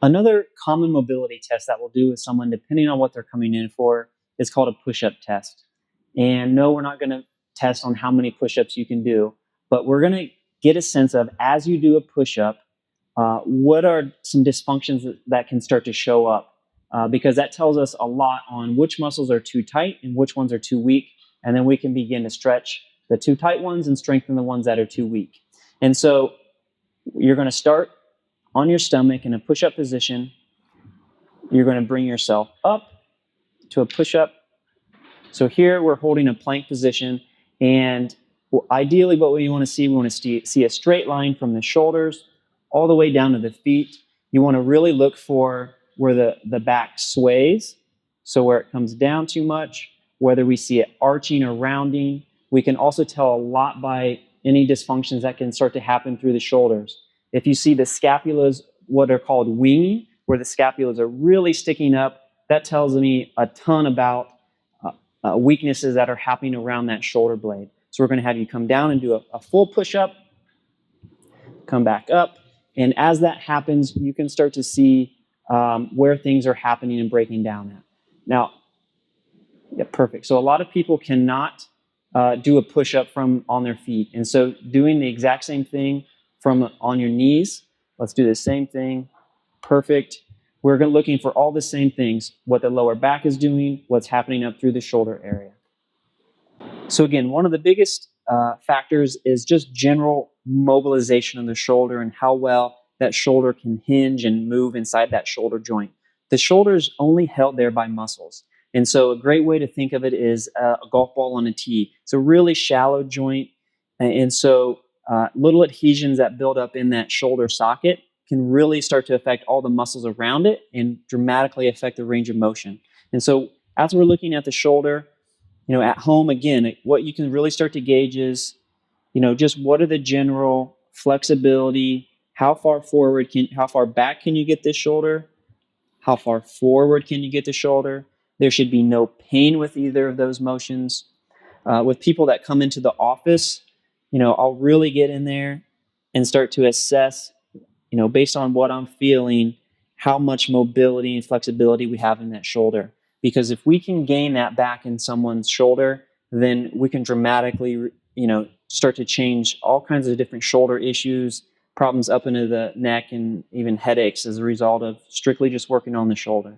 Another common mobility test that we'll do with someone, depending on what they're coming in for, is called a push-up test. And no, we're not going to test on how many push-ups you can do, but we're going to get a sense of, as you do a push-up, what are some dysfunctions that can start to show up? Because that tells us a lot on which muscles are too tight and which ones are too weak. And then we can begin to stretch the too tight ones and strengthen the ones that are too weak. And so you're going to start on your stomach in a push-up position. You're going to bring yourself up to a push-up. So here we're holding a plank position, and ideally what we want to see a straight line from the shoulders all the way down to the feet. You want to really look for where the back sways, so where it comes down too much, whether we see it arching or rounding. We can also tell a lot by any dysfunctions that can start to happen through the shoulders. If you see the scapulas, what are called winging, where the scapulas are really sticking up, that tells me a ton about weaknesses that are happening around that shoulder blade. So we're going to have you come down and do a full push-up, come back up, and as that happens, you can start to see where things are happening and breaking down at. Now, yeah, perfect. So a lot of people cannot do a push-up from on their feet, and so doing the exact same thing from on your knees. Let's do the same thing. Perfect. We're looking for all the same things, what the lower back is doing, what's happening up through the shoulder area. So again, one of the biggest factors is just general mobilization of the shoulder and how well that shoulder can hinge and move inside that shoulder joint. The shoulder is only held there by muscles. And so a great way to think of it is a golf ball on a tee. It's a really shallow joint. And so little adhesions that build up in that shoulder socket can really start to affect all the muscles around it and dramatically affect the range of motion. And so as we're looking at the shoulder, at home, again, what you can really start to gauge is, just what are the general flexibility, how far back can you get this shoulder? How far forward can you get the shoulder? There should be no pain with either of those motions. With people that come into the office, I'll really get in there and start to assess, based on what I'm feeling, how much mobility and flexibility we have in that shoulder. Because if we can gain that back in someone's shoulder, then we can dramatically, start to change all kinds of different shoulder issues, problems up into the neck, and even headaches as a result of strictly just working on the shoulder.